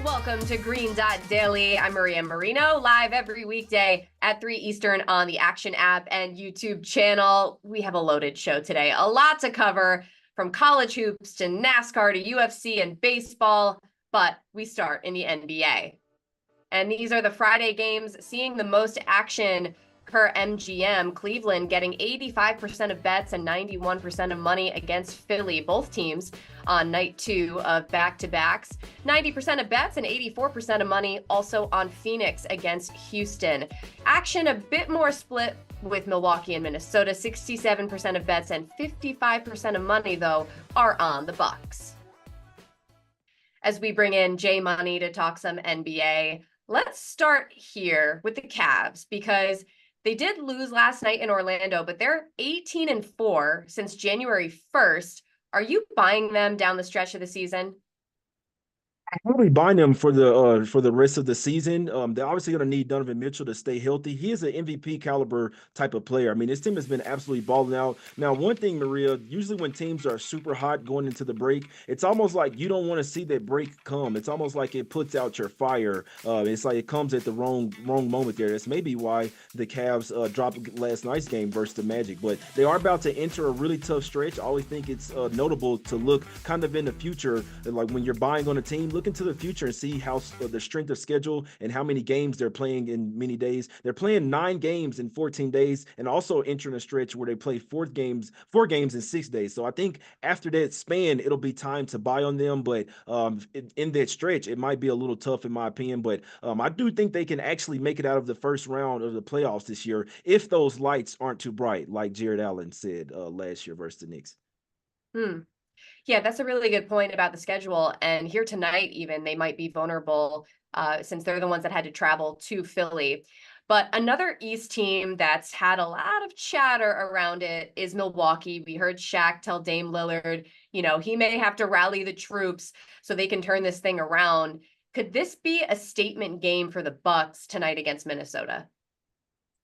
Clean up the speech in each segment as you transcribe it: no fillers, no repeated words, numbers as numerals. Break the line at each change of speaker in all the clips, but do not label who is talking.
Welcome to Green Dot Daily. I'm Maria Marino, live every weekday at 3 Eastern on the Action app and YouTube channel. We have a loaded show today. A lot to cover, from college hoops to NASCAR to UFC and baseball, but we start in the NBA. And these are the Friday games seeing the most action per MGM. Cleveland getting 85% of bets and 91% of money against Philly, both teams on night 2 of back-to-backs. 90% of bets and 84% of money also on Phoenix against Houston. Action a bit more split with Milwaukee and Minnesota. 67% of bets and 55% of money, though, are on the Bucks. As we bring in Jay Money to talk some NBA, let's start here with the Cavs, because they did lose last night in Orlando, but they're 18-4 since January 1st. Are you buying them down the stretch of the season?
I'm probably buying them for the rest of the season. They're obviously going to need Donovan Mitchell to stay healthy. He is an MVP caliber type of player. I mean, this team has been absolutely balling out. Now, one thing, Maria, usually when teams are super hot going into the break, it's almost like you don't want to see that break come. It's almost like it puts out your fire. It's like it comes at the wrong moment there. That's maybe why the Cavs dropped last night's game versus the Magic. But they are about to enter a really tough stretch. I always think it's notable to look kind of in the future, like when you're buying on a team, look into the future and see how the strength of schedule and how many games they're playing in many days. They're playing 9 games in 14 days and also entering a stretch where they play 4 games in 6 days. So I think after that span, it'll be time to buy on them. But in that stretch, it might be a little tough in my opinion. But I do think they can actually make it out of the first round of the playoffs this year if those lights aren't too bright, like Jared Allen said last year versus the Knicks.
Yeah, that's a really good point about the schedule. And here tonight, even, they might be vulnerable since they're the ones that had to travel to Philly. But another East team that's had a lot of chatter around it is Milwaukee. We heard Shaq tell Dame Lillard, he may have to rally the troops so they can turn this thing around. Could this be a statement game for the Bucks tonight against Minnesota?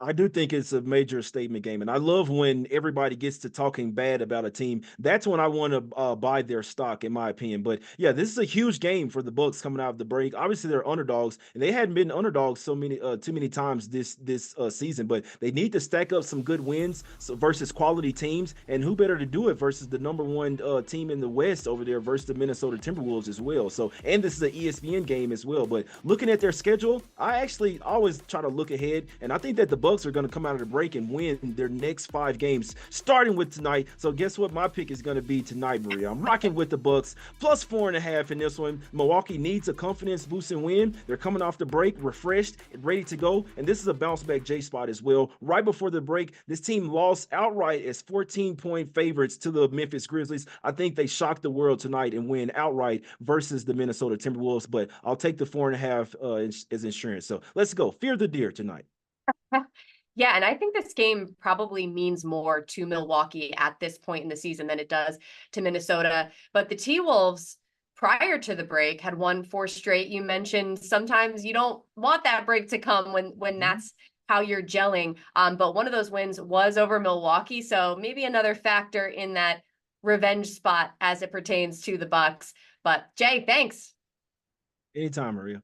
I do think it's a major statement game, and I love when everybody gets to talking bad about a team. That's when I want to buy their stock, in my opinion. But yeah, this is a huge game for the Bucks coming out of the break. Obviously, they're underdogs, and they hadn't been underdogs too many times this season. But they need to stack up some good wins versus quality teams, and who better to do it versus the number 1 team in the West over there versus the Minnesota Timberwolves as well. So, and this is an ESPN game as well. But looking at their schedule, I actually always try to look ahead, and I think that the Bucks are going to come out of the break and win their next 5 games, starting with tonight. So guess what? My pick is going to be tonight, Maria. I'm rocking with the Bucks plus 4.5 in this one. Milwaukee needs a confidence boosting win. They're coming off the break, refreshed, ready to go, and this is a bounce back J spot as well. Right before the break, this team lost outright as 14-point favorites to the Memphis Grizzlies. I think they shocked the world tonight and win outright versus the Minnesota Timberwolves, but I'll take the 4.5 as insurance. So let's go. Fear the deer tonight.
Yeah, and I think this game probably means more to Milwaukee at this point in the season than it does to Minnesota. But the T-Wolves, prior to the break, had won 4 straight. You mentioned sometimes you don't want that break to come when that's how you're gelling. But one of those wins was over Milwaukee, so maybe another factor in that revenge spot as it pertains to the Bucks. But Jay, thanks.
Anytime, Maria.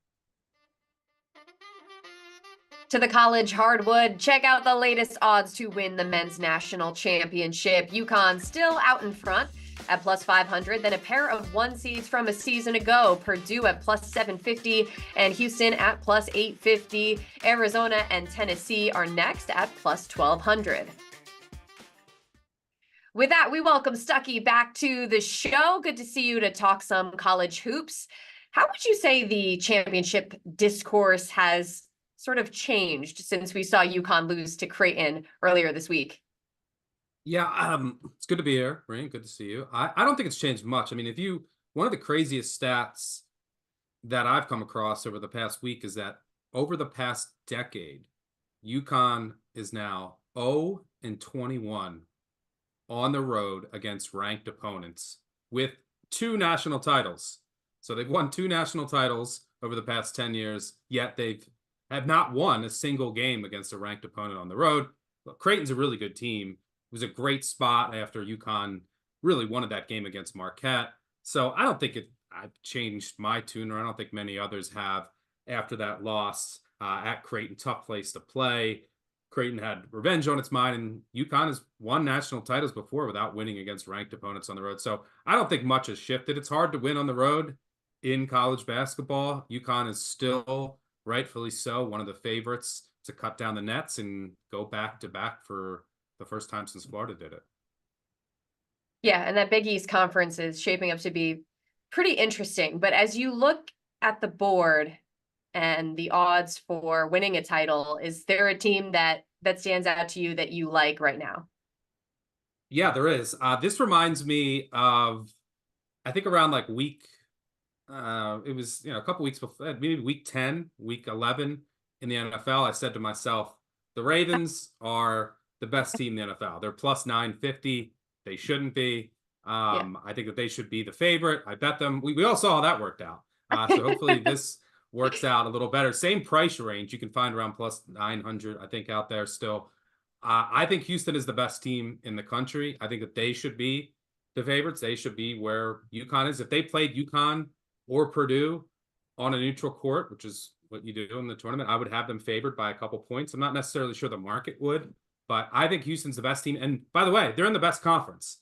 To the college hardwood, check out the latest odds to win the men's national championship. UConn still out in front at plus 500, then a pair of 1 seeds from a season ago, Purdue at plus 750 and Houston at plus 850. Arizona and Tennessee are next at plus 1200. With that, we welcome Stuckey back to the show. Good to see you to talk some college hoops. How would you say the championship discourse has sort of changed since we saw UConn lose to Creighton earlier this week?
Yeah, it's good to be here, Rain. Good to see you. I don't think it's changed much. I mean, one of the craziest stats that I've come across over the past week is that over the past decade, UConn is now 0-21 on the road against ranked opponents with 2 national titles. So they've won 2 national titles over the past 10 years, yet have not won a single game against a ranked opponent on the road. Look, Creighton's a really good team. It was a great spot after UConn really wanted that game against Marquette. So I don't think I've changed my tune, or I don't think many others have after that loss at Creighton. Tough place to play. Creighton had revenge on its mind, and UConn has won national titles before without winning against ranked opponents on the road. So I don't think much has shifted. It's hard to win on the road in college basketball. UConn is still, rightfully so, one of the favorites to cut down the nets and go back to back for the first time since Florida did it.
Yeah, and that Big East conference is shaping up to be pretty interesting. But as you look at the board and the odds for winning a title, is there a team that stands out to you that you like right now?
Yeah, there is. This reminds me of, I think around like week, it was, a couple weeks before, maybe week 10, week 11 in the NFL. I said to myself, the Ravens are the best team in the NFL. They're plus 950. They shouldn't be.
Yeah.
I think that they should be the favorite. I bet them. We all saw how that worked out. So hopefully this works out a little better. Same price range. You can find around plus 900, I think, out there still. I think Houston is the best team in the country. I think that they should be the favorites. They should be where UConn is. If they played UConn or Purdue on a neutral court, which is what you do in the tournament, I would have them favored by a couple points. I'm not necessarily sure the market would, but I think Houston's the best team. And by the way, they're in the best conference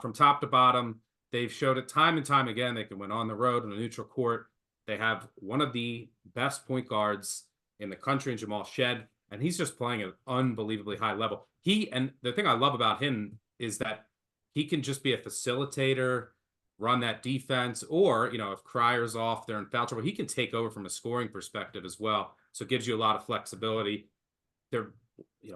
from top to bottom. They've showed it time and time again. They can win on the road on a neutral court. They have one of the best point guards in the country in Jamal Shed, and he's just playing at an unbelievably high level. And the thing I love about him is that he can just be a facilitator, run that defense, or, if Cryer's off, they're in foul trouble, he can take over from a scoring perspective as well. So it gives you a lot of flexibility. They're,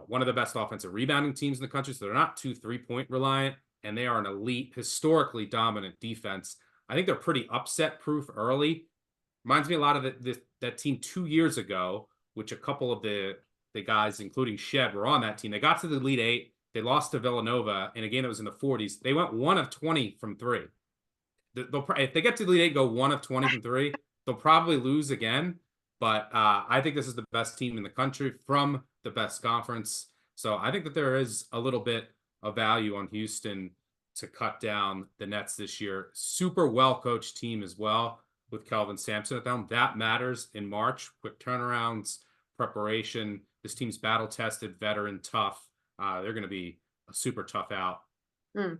one of the best offensive rebounding teams in the country, so they're not too three-point reliant, and they are an elite, historically dominant defense. I think they're pretty upset-proof early. Reminds me a lot of that team 2 years ago, which a couple of the guys, including Shed, were on that team. They got to the Elite Eight. They lost to Villanova in a game that was in the 40s. They went 1 of 20 from three. If they get to the Elite Eight, go 1 of 20 from three, they'll probably lose again. But I think this is the best team in the country from the best conference. So I think that there is a little bit of value on Houston to cut down the nets this year. Super well-coached team as well with Kelvin Sampson at them. That matters in March. Quick turnarounds, preparation. This team's battle-tested, veteran, tough. They're going to be a super tough out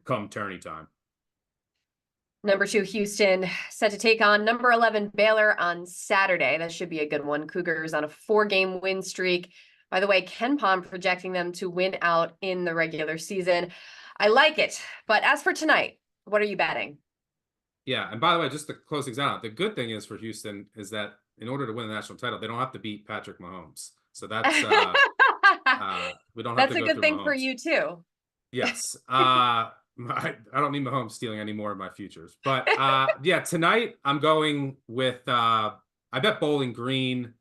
come tourney time.
Number 2, Houston, set to take on number 11, Baylor on Saturday. That should be a good one. Cougars on a 4-game win streak. By the way, KenPom projecting them to win out in the regular season. I like it. But as for tonight, what are you betting?
Yeah, and by the way, just to close things out, the good thing is for Houston is that in order to win the national title, they don't have to beat Patrick Mahomes. So that's we don't have to go through Mahomes.
That's a good thing for you too.
Yes. I don't need Mahomes stealing any more of my futures. But yeah, tonight I'm going with I bet Bowling Green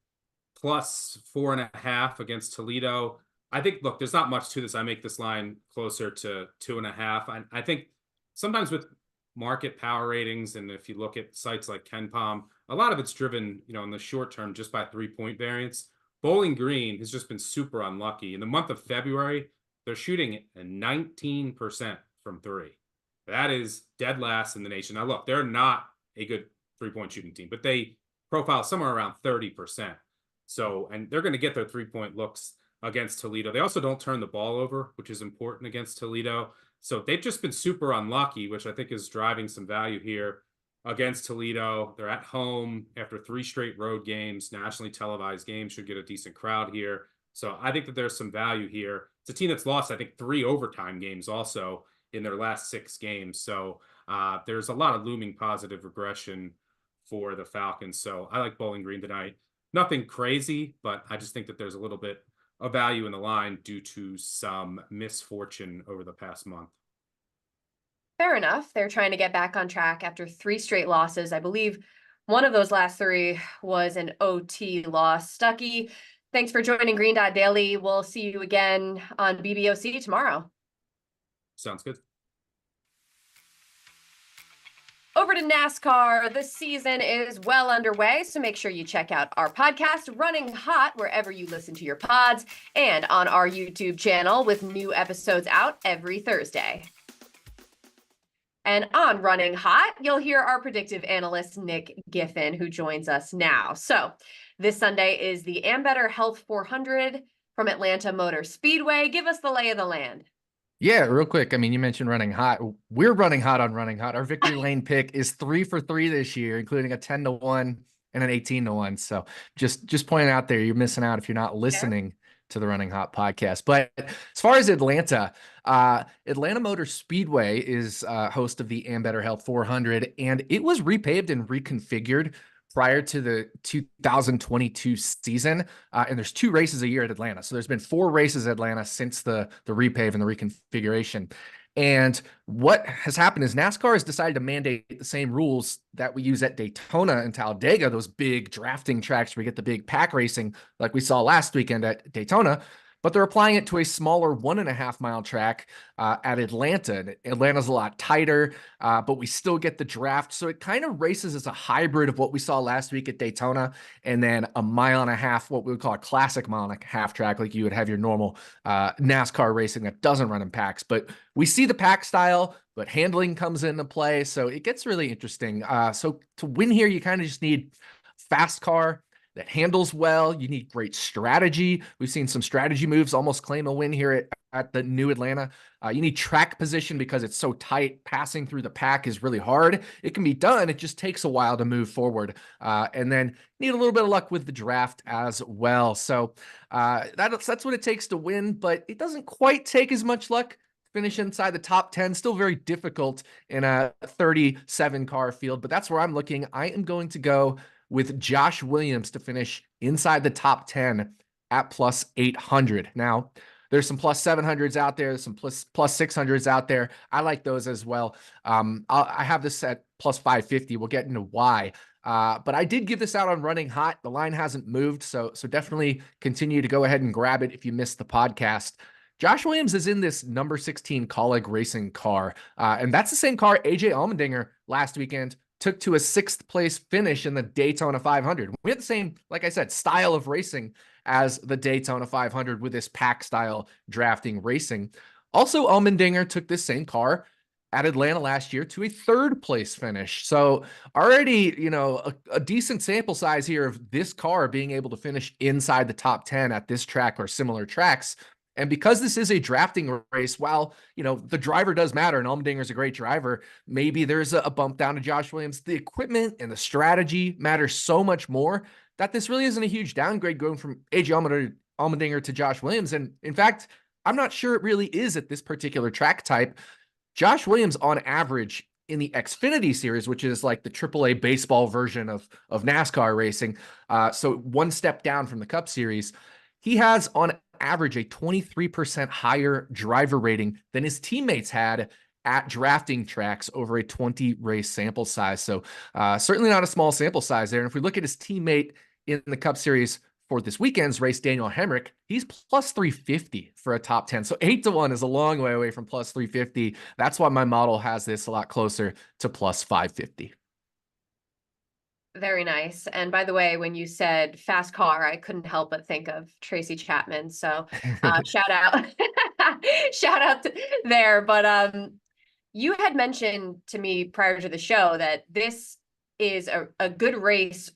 plus 4.5 against Toledo. I think, look, there's not much to this. I make this line closer to 2.5. I think sometimes with market power ratings, and if you look at sites like KenPom, a lot of it's driven, in the short term just by 3-point variance. Bowling Green has just been super unlucky. In the month of February, they're shooting at 19% from three. That is dead last in the nation. Now, look, they're not a good 3-point shooting team, but they profile somewhere around 30%. So, and they're going to get their 3-point looks against Toledo. They also don't turn the ball over, which is important against Toledo. So they've just been super unlucky, which I think is driving some value here against Toledo. They're at home after 3 straight road games, nationally televised games, should get a decent crowd here. So I think that there's some value here. It's a team that's lost, I think, 3 overtime games also in their last 6 games. So there's a lot of looming positive regression for the Falcons. So I like Bowling Green tonight. Nothing crazy, but I just think that there's a little bit of value in the line due to some misfortune over the past month.
Fair enough. They're trying to get back on track after 3 straight losses. I believe one of those last 3 was an OT loss. Stuckey, thanks for joining Green Dot Daily. We'll see you again on BBOC tomorrow.
Sounds good.
Over to NASCAR. The season is well underway, so make sure you check out our podcast, Running Hot, wherever you listen to your pods, and on our YouTube channel with new episodes out every Thursday. And on Running Hot, you'll hear our predictive analyst, Nick Giffen, who joins us now. So this Sunday is the Ambetter Health 400 from Atlanta Motor Speedway. Give us the lay of the land.
Yeah, real quick. I mean, you mentioned running hot. We're running hot on running hot. Our victory lane pick is 3 for 3 this year, including a 10-1 and an 18-1. So just pointing out there, you're missing out if you're not listening to the Running Hot podcast. But as far as Atlanta, Atlanta Motor Speedway is host of the Ambetter Health 400, and it was repaved and reconfigured prior to the 2022 season. And there's 2 races a year at Atlanta. So there's been 4 races at Atlanta since the repave and the reconfiguration. And what has happened is NASCAR has decided to mandate the same rules that we use at Daytona and Talladega, those big drafting tracks where we get the big pack racing like we saw last weekend at Daytona. But they're applying it to a smaller 1.5-mile track at Atlanta. Atlanta's a lot tighter, but we still get the draft. So it kind of races as a hybrid of what we saw last week at Daytona, and then a 1.5 miles, what we would call a classic 1.5-mile track, like you would have your normal NASCAR racing that doesn't run in packs. But we see the pack style, but handling comes into play. So it gets really interesting. So to win here, you kind of just need fast car that handles well. You need great strategy. We've seen some strategy moves almost claim a win here at the new Atlanta. You need track position because it's so tight. Passing through the pack is really hard. It can be done. It just takes a while to move forward. And then need a little bit of luck with the draft as well. So that's what it takes to win, but it doesn't quite take as much luck. Finish inside the top 10, still very difficult in a 37 car field, but that's where I'm looking. I am going to go with Josh Williams to finish inside the top 10 at plus 800. Now, there's some plus 700s out there, some plus 600s out there. I like those as well. I have this at plus 550. We'll get into why. But I did give this out on Running Hot. The line hasn't moved, so definitely continue to go ahead and grab it if you missed the podcast. Josh Williams is in this number 16 Colleague Racing car, and that's the same car AJ Allmendinger last weekend took to a 6th place finish in the Daytona 500. We had the same, like I said, style of racing as the Daytona 500 with this pack style drafting racing. Also, Allmendinger took this same car at Atlanta last year to a 3rd place finish. So already, a decent sample size here of this car being able to finish inside the top 10 at this track or similar tracks. And because this is a drafting race, while, the driver does matter and Allmendinger is a great driver, maybe there's a bump down to Josh Williams. The equipment and the strategy matter so much more that this really isn't a huge downgrade going from AJ Allmendinger to Josh Williams. And in fact, I'm not sure it really is at this particular track type. Josh Williams, on average, in the Xfinity series, which is like the AAA baseball version of NASCAR racing, so one step down from the Cup Series, he has on average a 23% higher driver rating than his teammates had at drafting tracks over a 20 race sample size. So certainly not a small sample size there. And if we look at his teammate in the Cup Series for this weekend's race, Daniel Hemrick, he's plus 350 for a top 10. So 8-1 is a long way away from plus 350. That's why my model has this a lot closer to plus 550.
Very nice. And by the way, when you said fast car, I couldn't help but think of Tracy Chapman. So shout out, shout out there. But you had mentioned to me prior to the show that this is a good race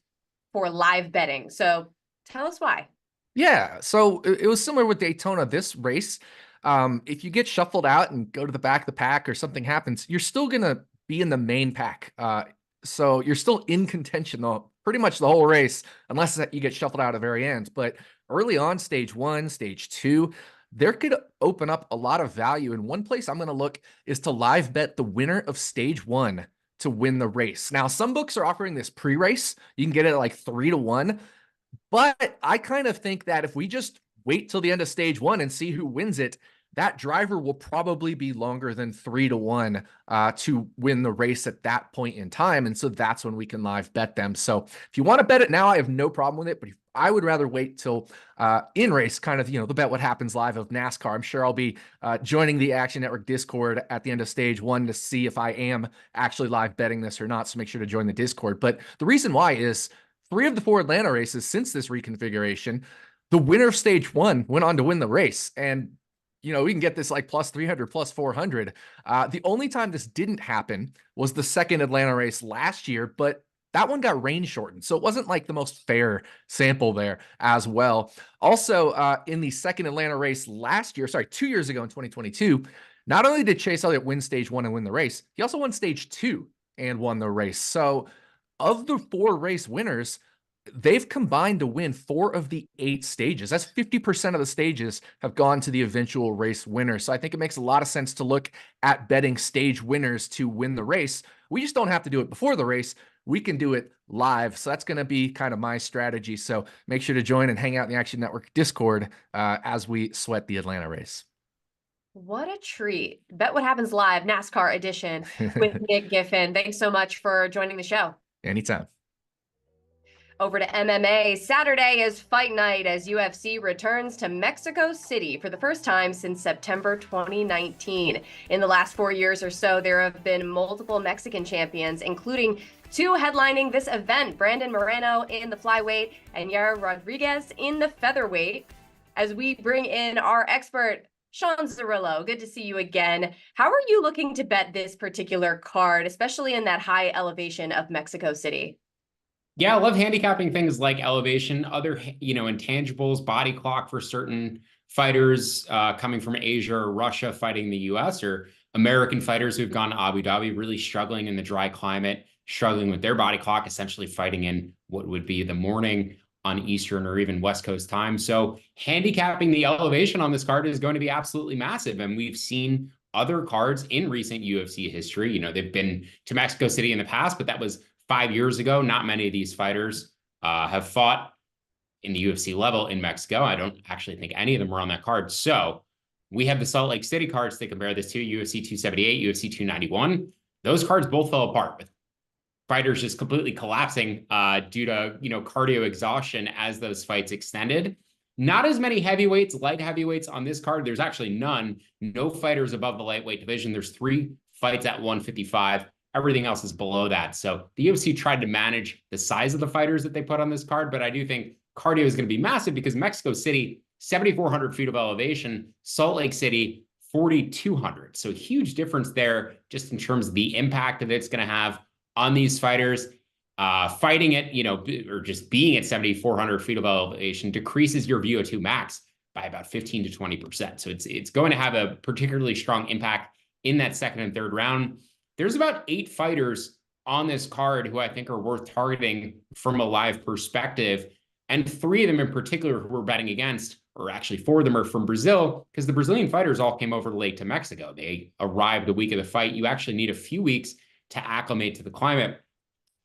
for live betting. So tell us why. Yeah.
So it was similar with Daytona. This race, if you get shuffled out and go to the back of the pack or something happens, you're still going to be in the main pack. So you're still in contention though, pretty much the whole race, unless you get shuffled out at the very end. But early on, stage 1, stage 2, there could open up a lot of value. And one place I'm going to look is to live bet the winner of stage 1 to win the race. Now, some books are offering this pre-race. You can get it at like 3-1. But I kind of think that if we just wait till the end of stage 1 and see who wins it, that driver will probably be longer than 3-1 to win the race at that point in time. And so that's when we can live bet them. So if you want to bet it now, I have no problem with it. But I would rather wait till in race, kind of, the bet what happens live of NASCAR. I'm sure I'll be joining the Action Network Discord at the end of stage 1 to see if I am actually live betting this or not. So make sure to join the Discord. But the reason why is 3 of the 4 Atlanta races since this reconfiguration, the winner of stage 1 went on to win the race. And we can get this like plus 300, plus 400. The only time this didn't happen was the second Atlanta race last year, but that one got rain shortened. So it wasn't like the most fair sample there as well. Also, in the second Atlanta race last year, 2 years ago in 2022, not only did Chase Elliott win stage 1 and win the race, he also won stage 2 and won the race. So of the 4 race winners, they've combined to win 4 of the 8 stages. That's 50% of the stages have gone to the eventual race winner. So I think it makes a lot of sense to look at betting stage winners to win the race. We just don't have to do it before the race. We can do it live. So that's going to be kind of my strategy. So make sure to join and hang out in the Action Network Discord as we sweat the Atlanta race.
What a treat. Bet What Happens Live, NASCAR edition with Nick Giffen. Thanks so much for joining the show.
Anytime.
Over to MMA. Saturday is fight night as UFC returns to Mexico City for the first time since September 2019. In the last 4 years or so, there have been multiple Mexican champions, including 2 headlining this event, Brandon Moreno in the flyweight and Yair Rodriguez in the featherweight. As we bring in our expert, Sean Zerillo, good to see you again. How are you looking to bet this particular card, especially in that high elevation of Mexico City?
Yeah, I love handicapping things like elevation, other, intangibles, body clock for certain fighters coming from Asia or Russia fighting the US, or American fighters who've gone to Abu Dhabi, really struggling in the dry climate, struggling with their body clock, essentially fighting in what would be the morning on Eastern or even West Coast time. So handicapping the elevation on this card is going to be absolutely massive. And we've seen other cards in recent UFC history. They've been to Mexico City in the past, but that was 5 years ago. Not many of these fighters have fought in the UFC level in Mexico. I don't actually think any of them were on that card. So we have the Salt Lake City cards to compare this to, UFC 278, UFC 291. Those cards both fell apart with fighters just completely collapsing due to, cardio exhaustion as those fights extended. Not as many heavyweights, light heavyweights on this card. There's actually none. No fighters above the lightweight division. There's 3 fights at 155. Everything else is below that. So the UFC tried to manage the size of the fighters that they put on this card, but I do think cardio is going to be massive because Mexico City, 7,400 feet of elevation, Salt Lake City, 4,200. So huge difference there just in terms of the impact that it's going to have on these fighters. Fighting it, or just being at 7,400 feet of elevation decreases your VO2 max by about 15 to 20%. So it's going to have a particularly strong impact in that second and third round. There's about 8 fighters on this card who I think are worth targeting from a live perspective. And 3 of them in particular who we're betting against, or actually 4 of them are from Brazil, because the Brazilian fighters all came over late to Mexico. They arrived the week of the fight. You actually need a few weeks to acclimate to the climate.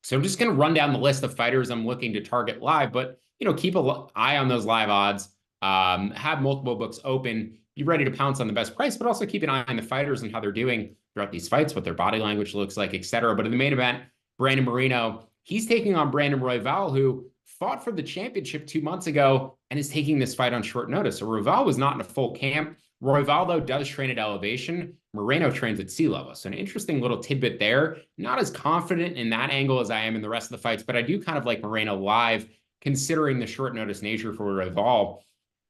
So I'm just going to run down the list of fighters I'm looking to target live, but, keep an eye on those live odds, have multiple books open, be ready to pounce on the best price, but also keep an eye on the fighters and how they're doing throughout these fights, what their body language looks like, etc. But in the main event, Brandon Marino, he's taking on Brandon Royval, who fought for the championship 2 months ago and is taking this fight on short notice. So Royval was not in a full camp. Royval, though, does train at elevation. Moreno trains at sea level. So an interesting little tidbit there. Not as confident in that angle as I am in the rest of the fights, but I do kind of like Moreno live, considering the short notice nature for Royval.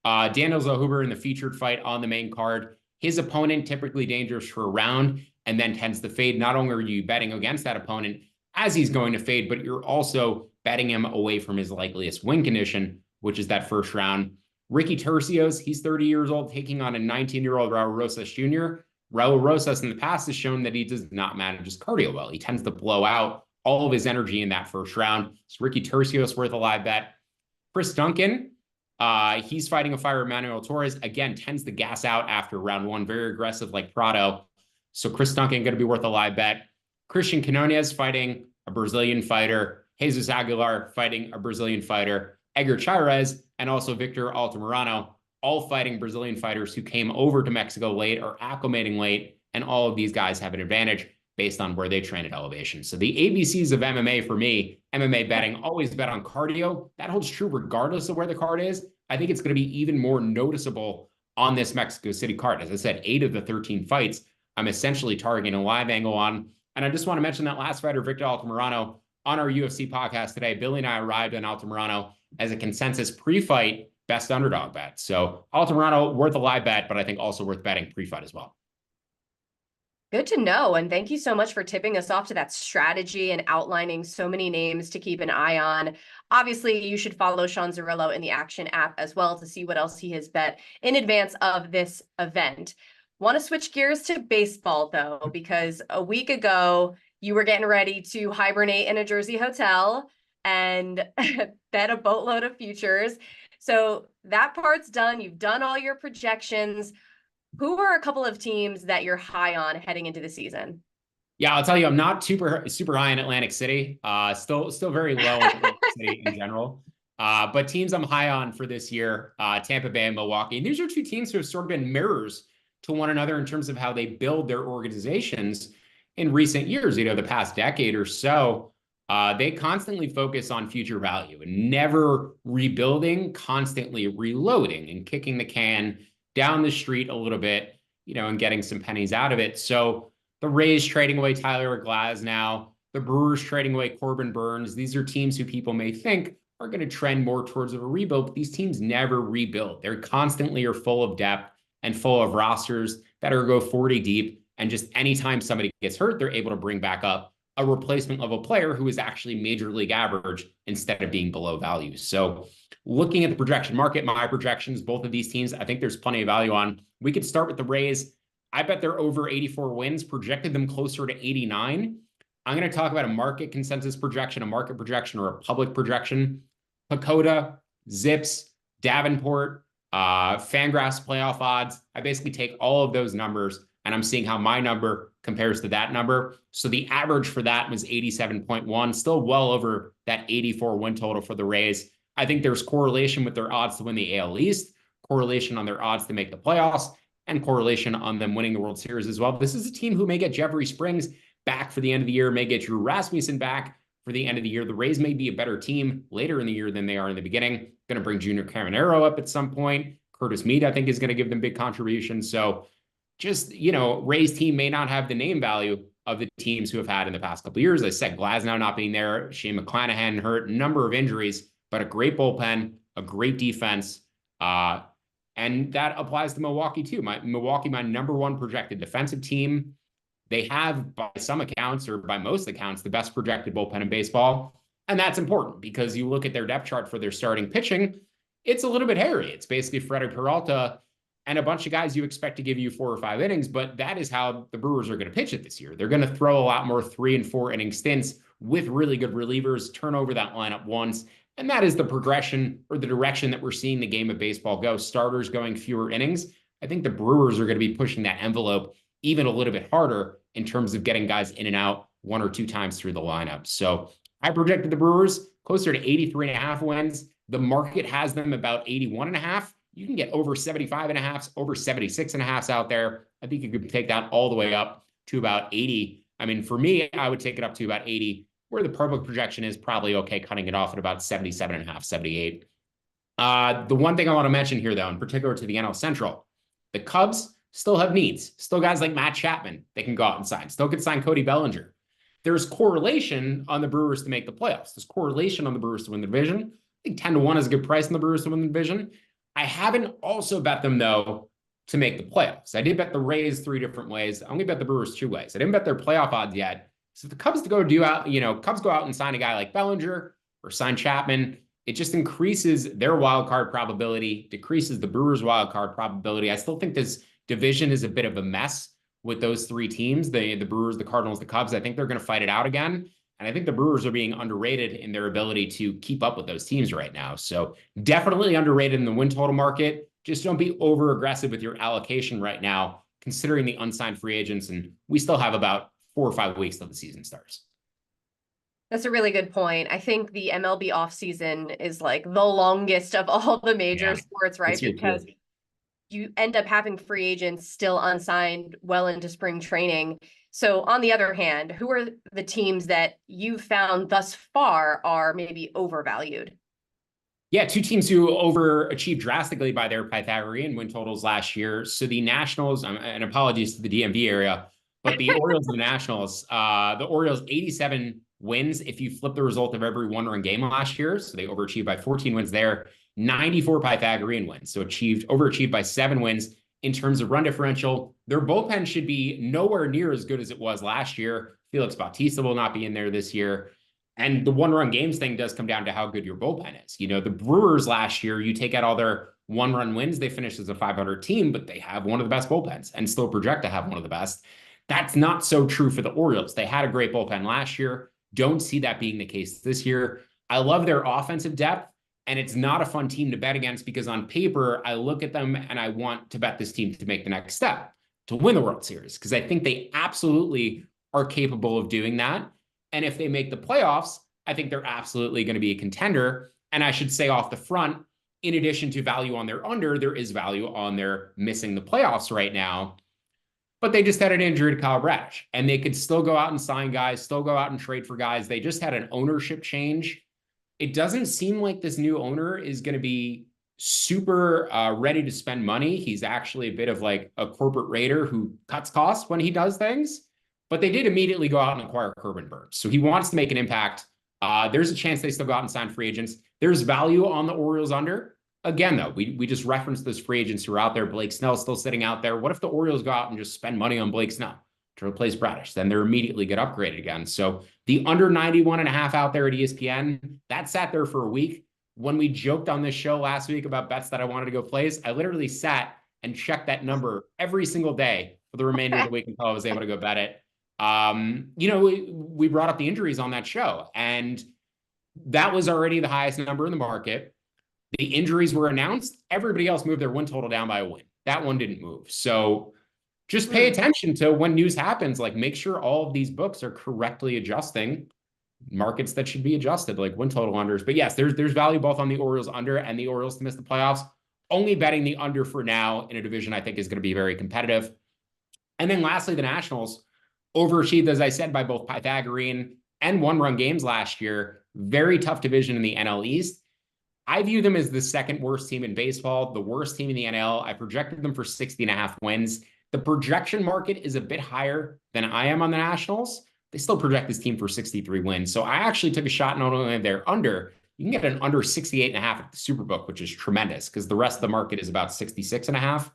Daniel Zellhuber in the featured fight on the main card. His opponent typically dangerous for a round and then tends to fade. Not only are you betting against that opponent as he's going to fade, but you're also betting him away from his likeliest win condition, which is that first round. Ricky Tercios, he's 30 years old, taking on a 19-year-old Raul Rosas Jr. Raul Rosas in the past has shown that he does not manage his cardio well. He tends to blow out all of his energy in that first round. So Ricky Tercios worth a live bet. Chris Duncan, he's fighting a fighter, Manuel Torres, again, tends to gas out after round 1, very aggressive like Prado. So Chris Duncan going to be worth a live bet. Christian Quinones fighting a Brazilian fighter. Jesus Aguilar fighting a Brazilian fighter. Edgar Chairez and also Victor Altamirano, all fighting Brazilian fighters who came over to Mexico late or acclimating late. And all of these guys have an advantage based on where they train at elevation. So the ABCs of MMA for me, MMA betting, always bet on cardio. That holds true regardless of where the card is. I think it's going to be even more noticeable on this Mexico City card. As I said, 8 of the 13 fights, I'm essentially targeting a live angle on. And I just want to mention that last fighter, Victor Altamirano, on our UFC podcast today. Billy and I arrived on Altamirano as a consensus pre-fight best underdog bet. So all Toronto, worth a live bet, but I think also worth betting pre-fight as well.
Good to know. And thank you so much for tipping us off to that strategy and outlining so many names to keep an eye on. Obviously, you should follow Sean Zerillo in the Action app as well to see what else he has bet in advance of this event. Want to switch gears to baseball, though, because a week ago, you were getting ready to hibernate in a Jersey hotel and bet a boatload of futures. So that part's done. You've done all your projections. Who are a couple of teams that you're high on heading into the season?
Yeah, I'll tell you, I'm not super high in Atlantic City. Still very low in Atlantic City in general. But teams I'm high on for this year, Tampa Bay and Milwaukee. And these are two teams who have sort of been mirrors to one another in terms of how they build their organizations in recent years. You know, the past decade or so, they constantly focus on future value and never rebuilding, constantly reloading and kicking the can down the street a little bit, you know, and getting some pennies out of it. So the Rays trading away Tyler Glasnow, the Brewers trading away Corbin Burns. These are teams who people may think are going to trend more towards a rebuild, but these teams never rebuild. They're constantly are full of depth and full of rosters that are go 40 deep. And just anytime somebody gets hurt, they're able to bring back up a replacement level player who is actually major league average instead of being below value. So looking at the projection market, my projections, both of these teams, I think there's plenty of value on. We could start with the Rays. I bet they're over 84 wins, projected them closer to 89. I'm going to talk about a market consensus projection, a market projection, or a public projection. Pacoda, Zips, Davenport, Fangraphs playoff odds. I basically take all of those numbers and I'm seeing how my number compares to that number. So the average for that was 87.1, still well over that 84 win total for the Rays. I think there's correlation with their odds to win the AL East, correlation on their odds to make the playoffs, and correlation on them winning the World Series as well. This is a team who may get Jeffrey Springs back for the end of the year, may get Drew Rasmussen back for the end of the year. The Rays may be a better team later in the year than they are in the beginning. Going to bring Junior Caminero up at some point. Curtis Meade, I think, is going to give them big contributions. So just, you know, Rays team may not have the name value of the teams who have had in the past couple of years. I said Glasnow not being there, Shane McClanahan hurt, number of injuries, but a great bullpen, a great defense. And that applies to Milwaukee too. Milwaukee, my number one projected defensive team. They have, by some accounts or by most accounts, the best projected bullpen in baseball. And that's important because you look at their depth chart for their starting pitching, it's a little bit hairy. It's basically Freddie Peralta and a bunch of guys you expect to give you 4 or 5 innings, but that is how the Brewers are going to pitch it this year. They're going to throw a lot more 3 and 4 inning stints with really good relievers, turn over that lineup once. And that is the progression or the direction that we're seeing the game of baseball go. Starters going fewer innings. I think the Brewers are going to be pushing that envelope even a little bit harder in terms of getting guys in and out 1 or 2 times through the lineup. So I projected the Brewers closer to 83.5 wins. The market has them about 81.5. You can get over 75.5, over 76.5 out there. I think you could take that all the way up to about 80. I mean, for me, I would take it up to about 80, where the public projection is probably okay, cutting it off at about 77.5, 78. The one thing I want to mention here, though, in particular to the NL Central, the Cubs still have needs. Still guys like Matt Chapman they can go out and sign. Still could sign Cody Bellinger. There's correlation on the Brewers to make the playoffs. There's correlation on the Brewers to win the division. I think 10-1 is a good price on the Brewers to win the division. I haven't also bet them, though, to make the playoffs. I did bet the Rays 3 different ways. I only bet the Brewers 2 ways. I didn't bet their playoff odds yet. So if the Cubs Cubs go out and sign a guy like Bellinger or sign Chapman, it just increases their wild card probability, decreases the Brewers' wild card probability. I still think this division is a bit of a mess with those 3 teams, the Brewers, the Cardinals, the Cubs. I think they're going to fight it out again. And I think the Brewers are being underrated in their ability to keep up with those teams right now. So definitely underrated in the win total market. Just don't be over aggressive with your allocation right now, considering the unsigned free agents. And we still have about 4 or 5 weeks till the season starts.
That's a really good point. I think the MLB offseason is like the longest of all the major sports, right? Because you end up having free agents still unsigned well into spring training. So on the other hand, who are the teams that you've found thus far are maybe overvalued?
Yeah, 2 teams who overachieved drastically by their Pythagorean win totals last year. So the Nationals, and apologies to the DMV area, but the Orioles and the Nationals, the Orioles 87 wins. If you flip the result of every one-run game last year, so they overachieved by 14 wins there, 94 Pythagorean wins. So overachieved by 7 wins in terms of run differential. Their bullpen should be nowhere near as good as it was last year. Felix Bautista will not be in there this year. And the one-run games thing does come down to how good your bullpen is. You know, the Brewers last year, you take out all their one-run wins, they finished as a 500 team, but they have one of the best bullpens and still project to have one of the best. That's not so true for the Orioles. They had a great bullpen last year. Don't see that being the case this year. I love their offensive depth, and it's not a fun team to bet against because on paper, I look at them and I want to bet this team to make the next step, to win the World Series, because I think they absolutely are capable of doing that. And if they make the playoffs, I think they're absolutely going to be a contender. And I should say off the front, in addition to value on their under, there is value on their missing the playoffs right now. But they just had an injury to Kyle Bradish, and they could still go out and sign guys, still go out and trade for guys. They just had an ownership change. It doesn't seem like this new owner is going to be super ready to spend money. He's actually a bit of like a corporate raider who cuts costs when he does things. But they did immediately go out and acquire Corbin Burns. So he wants to make an impact. There's a chance they still go out and sign free agents. There's value on the Orioles under. Again, though, we just referenced those free agents who are out there. Blake Snell's still sitting out there. What if the Orioles go out and just spend money on Blake Snell to replace Bradish? Then they're immediately get upgraded again. So the under 91.5 out there at ESPN, that sat there for a week. When we joked on this show last week about bets that I wanted to go place, I literally sat and checked that number every single day for the remainder of the week until I was able to go bet it. You know, we brought up the injuries on that show, and that was already the highest number in the market. The injuries were announced. Everybody else moved their win total down by a win. That one didn't move. So just pay attention to when news happens. Like, make sure all of these books are correctly adjusting markets that should be adjusted, like win total unders. But yes, there's value both on the Orioles under and the Orioles to miss the playoffs. Only betting the under for now in a division I think is going to be very competitive. And then lastly, the Nationals overachieved, as I said, by both Pythagorean and one-run games last year. Very tough division in the NL East. I view them as the second worst team in baseball, the worst team in the NL. I projected them for 60.5 wins. The projection market is a bit higher than I am on the Nationals. They still project this team for 63 wins. So I actually took a shot not only their under, you can get an under 68.5 at the Superbook, which is tremendous because the rest of the market is about 66.5.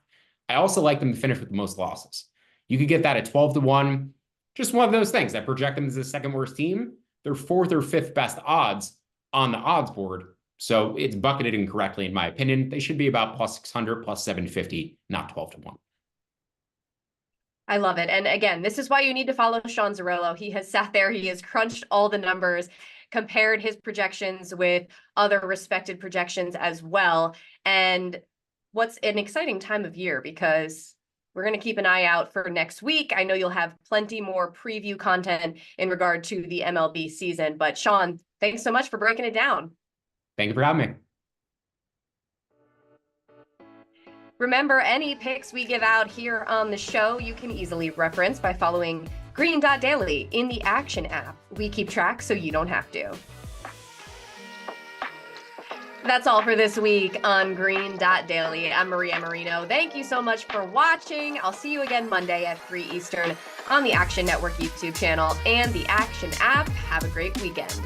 I also like them to finish with the most losses. You could get that at 12-1. Just one of those things. I project them as the second worst team. They're 4th or 5th best odds on the odds board. So it's bucketed incorrectly, in my opinion. They should be about plus 600, plus 750, not 12-1.
I love it. And again, this is why you need to follow Sean Zerillo. He has sat there, he has crunched all the numbers, compared his projections with other respected projections as well. And what's an exciting time of year, because we're going to keep an eye out for next week. I know you'll have plenty more preview content in regard to the MLB season. But Sean, thanks so much for breaking it down.
Thank you for having me.
Remember, any picks we give out here on the show, you can easily reference by following Green Dot Daily in the Action app. We keep track so you don't have to. That's all for this week on Green Dot Daily. I'm Maria Marino. Thank you so much for watching. I'll see you again Monday at 3 Eastern on the Action Network YouTube channel and the Action app. Have a great weekend.